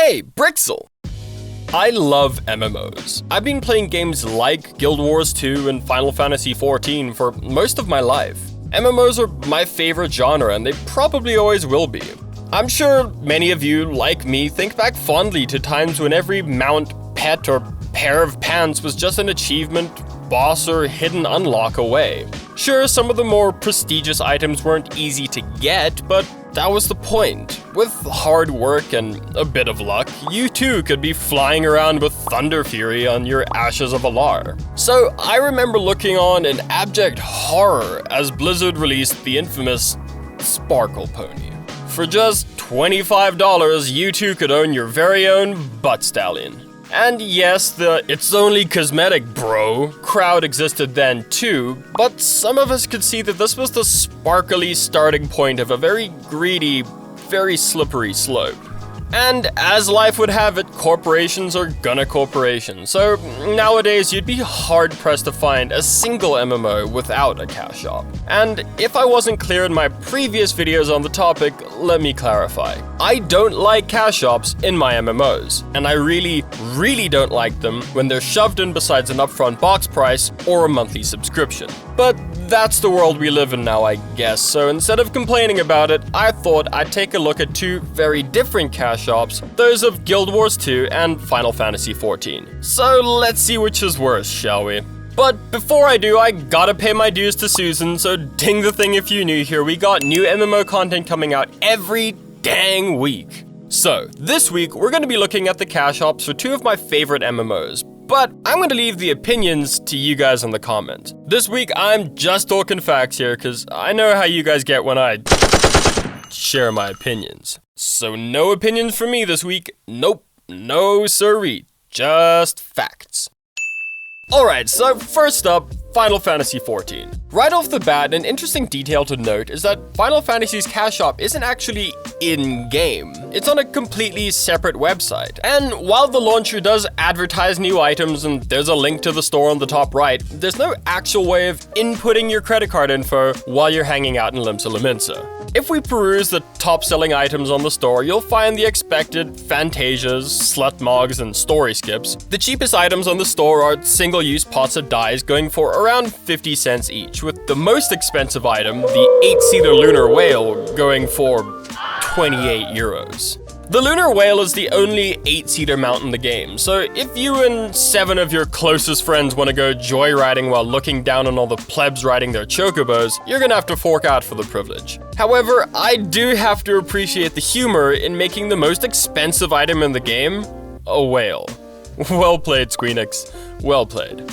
Hey, Brixel! I love MMOs. I've been playing games like Guild Wars 2 and Final Fantasy XIV for most of my life. MMOs are my favorite genre, and they probably always will be. I'm sure many of you, like me, think back fondly to times when every mount, pet, or pair of pants was just an achievement, boss, or hidden unlock away. Sure, some of the more prestigious items weren't easy to get, but that was the point. With hard work and a bit of luck, you too could be flying around with Thunder Fury on your Ashes of Alar. So I remember looking on in abject horror as Blizzard released the infamous Sparkle Pony. For just $25, you too could own your very own Butt Stallion. And yes, the "it's only cosmetic, bro" crowd existed then too, but some of us could see that this was the sparkly starting point of a very greedy, very slippery slope. And as life would have it, corporations are gonna corporation, so nowadays you'd be hard-pressed to find a single MMO without a cash shop. And if I wasn't clear in my previous videos on the topic, let me clarify. I don't like cash shops in my MMOs, and I really don't like them when they're shoved in besides an upfront box price or a monthly subscription. But that's the world we live in now, I guess, so instead of complaining about it, I thought I'd take a look at two very different cash shops, those of Guild Wars 2 and Final Fantasy XIV. So let's see which is worse, shall we? But before I do, I gotta pay my dues to Susan, so ding the thing if you're new here. We got new MMO content coming out every dang week. So, this week, we're gonna be looking at the cash shops for two of my favorite MMOs. But I'm going to leave the opinions to you guys in the comments. This week, I'm just talking facts here, because I know how you guys get when I share my opinions. So no opinions from me this week. Nope, no siree, just facts. Alright, so first up, Final Fantasy XIV. Right off the bat, an interesting detail to note is that Final Fantasy's cash shop isn't actually in-game. It's on a completely separate website. And while the launcher does advertise new items and there's a link to the store on the top right, there's no actual way of inputting your credit card info while you're hanging out in Limsa Lominsa. If we peruse the top-selling items on the store, you'll find the expected Fantasias, Slutmogs, and Story Skips. The cheapest items on the store are single-use pots of dyes going for around 50 cents each, with the most expensive item, the 8-seater Lunar Whale, going for 28 euros. The Lunar Whale is the only 8-seater mount in the game, so if you and 7 of your closest friends want to go joyriding while looking down on all the plebs riding their chocobos, you're gonna have to fork out for the privilege. However, I do have to appreciate the humor in making the most expensive item in the game a whale. Well played, Squeenix. Well played.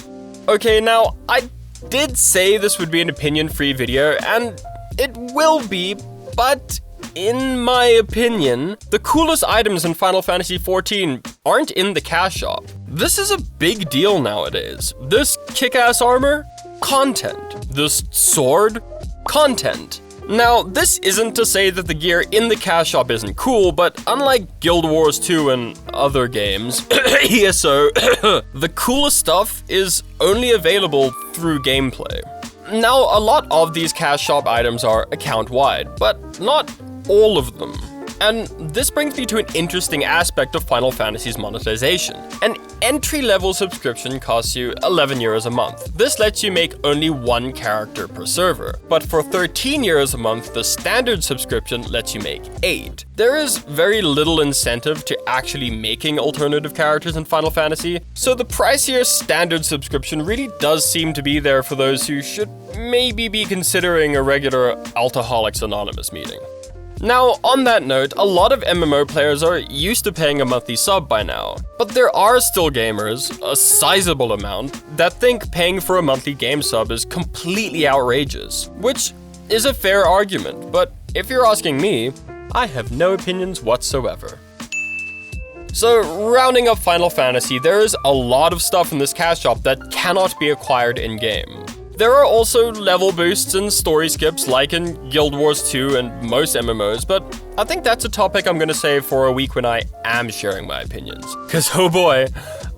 Okay, now, I did say this would be an opinion-free video, and it will be, but in my opinion, the coolest items in Final Fantasy XIV aren't in the cash shop. This is a big deal nowadays. This kick-ass armor? Content. This sword? Content. Now, this isn't to say that the gear in the cash shop isn't cool, but unlike Guild Wars 2 and other games, ESO, the coolest stuff is only available through gameplay. Now, a lot of these cash shop items are account-wide, but not all of them. And this brings me to an interesting aspect of Final Fantasy's monetization. An entry-level subscription costs you 11 euros a month. This lets you make only one character per server. But for 13 euros a month, the standard subscription lets you make 8. There is very little incentive to actually making alternative characters in Final Fantasy, so the pricier standard subscription really does seem to be there for those who should maybe be considering a regular Alcoholics Anonymous meeting. Now, on that note, a lot of MMO players are used to paying a monthly sub by now, but there are still gamers, a sizable amount, that think paying for a monthly game sub is completely outrageous, which is a fair argument, but if you're asking me, I have no opinions whatsoever. So, rounding up Final Fantasy, there is a lot of stuff in this cash shop that cannot be acquired in-game. There are also level boosts and story skips like in Guild Wars 2 and most MMOs, but I think that's a topic I'm gonna save for a week when I am sharing my opinions. Cause oh boy,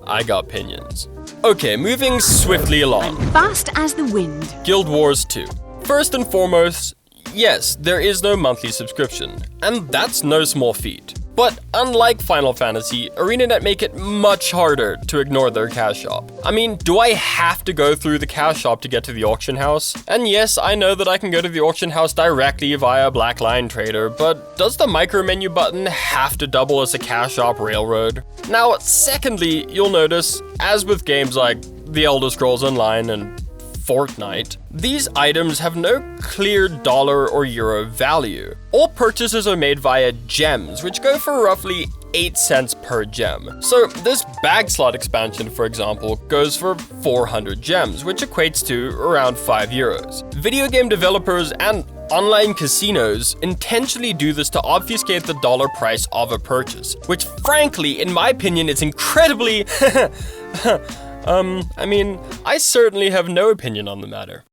I got opinions. Okay, moving swiftly along. I'm fast as the wind. Guild Wars 2. First and foremost, yes, there is no monthly subscription, and that's no small feat. But unlike Final Fantasy, ArenaNet make it much harder to ignore their cash shop. I mean, do I have to go through the cash shop to get to the auction house? And yes, I know that I can go to the auction house directly via Black Lion Trader, but does the micro menu button have to double as a cash shop railroad? Now, secondly, you'll notice, as with games like The Elder Scrolls Online and Fortnite, these items have no clear dollar or euro value. All purchases are made via gems, which go for roughly 8 cents per gem. So this bag slot expansion, for example, goes for 400 gems, which equates to around 5 euros. Video game developers and online casinos intentionally do this to obfuscate the dollar price of a purchase, which frankly, in my opinion, is incredibly I certainly have no opinion on the matter.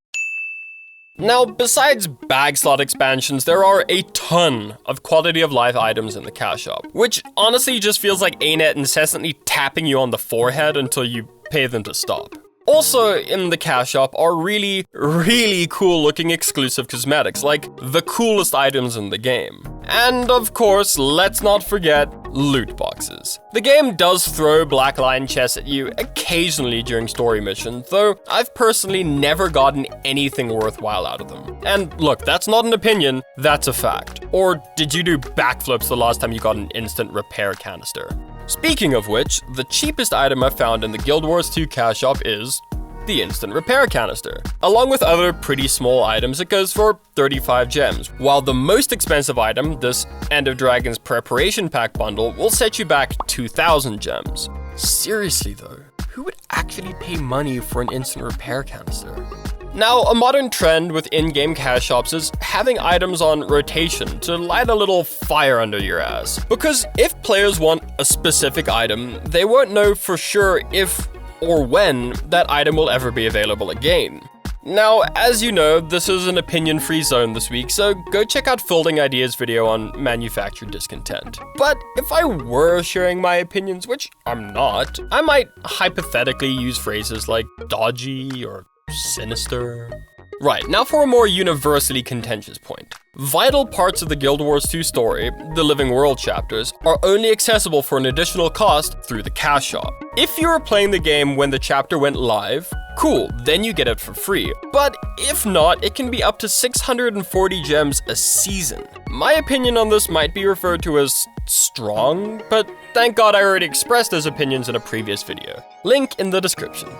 Now, besides bag slot expansions, there are a ton of quality of life items in the cash shop, which honestly just feels like ANET incessantly tapping you on the forehead until you pay them to stop. Also in the cash shop are really cool looking exclusive cosmetics, like the coolest items in the game. And of course, let's not forget loot boxes. The game does throw Black Lion chests at you occasionally during story missions, though I've personally never gotten anything worthwhile out of them. And look, that's not an opinion, that's a fact. Or did you do backflips the last time you got an instant repair canister? Speaking of which, the cheapest item I found in the Guild Wars 2 cash shop is the instant repair canister. Along with other pretty small items, it goes for 35 gems, while the most expensive item, this End of Dragons preparation pack bundle, will set you back 2,000 gems. Seriously though, who would actually pay money for an instant repair canister? Now, a modern trend with in-game cash shops is having items on rotation to light a little fire under your ass. Because if players want a specific item, they won't know for sure if or when that item will ever be available again. Now, as you know, this is an opinion-free zone this week, so go check out Folding Ideas' video on manufactured discontent. But if I were sharing my opinions, which I'm not, I might hypothetically use phrases like dodgy or sinister. Right, now for a more universally contentious point. Vital parts of the Guild Wars 2 story, the Living World chapters, are only accessible for an additional cost through the cash shop. If you were playing the game when the chapter went live, cool, then you get it for free. But if not, it can be up to 640 gems a season. My opinion on this might be referred to as strong, but thank God I already expressed those opinions in a previous video. Link in the description.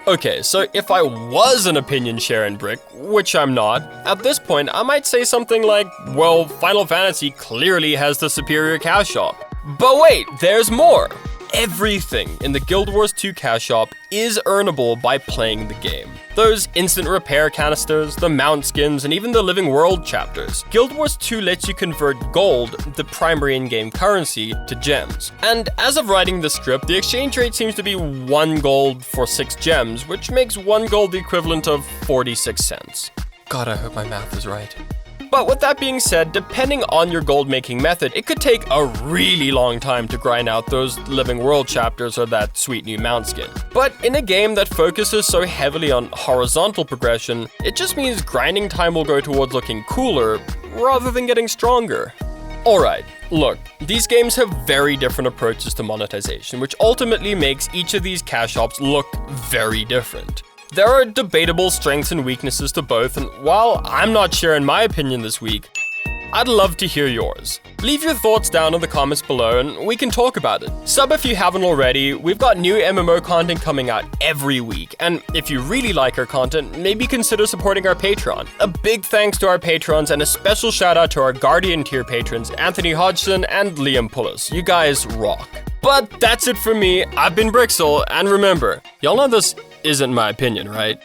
Okay, so if I was an opinion sharing brick, which I'm not, at this point I might say something like, well, Final Fantasy clearly has the superior cash shop. But wait, there's more! Everything in the Guild Wars 2 cash shop is earnable by playing the game. Those instant repair canisters, the mount skins, and even the Living World chapters. Guild Wars 2 lets you convert gold, the primary in-game currency, to gems. And as of writing the script, the exchange rate seems to be 1 gold for 6 gems, which makes 1 gold the equivalent of 46 cents. God, I hope my math is right. But with that being said, depending on your gold making method, it could take a really long time to grind out those Living World chapters or that sweet new mount skin. But in a game that focuses so heavily on horizontal progression, it just means grinding time will go towards looking cooler rather than getting stronger. Alright, look, these games have very different approaches to monetization, which ultimately makes each of these cash shops look very different. There are debatable strengths and weaknesses to both, and while I'm not sharing my opinion this week, I'd love to hear yours. Leave your thoughts down in the comments below and we can talk about it. Sub if you haven't already, we've got new MMO content coming out every week, and if you really like our content, maybe consider supporting our Patreon. A big thanks to our patrons and a special shout out to our Guardian tier patrons, Anthony Hodgson and Liam Pullis. You guys rock. But that's it for me, I've been Brixel, and remember, y'all know this isn't my opinion, right?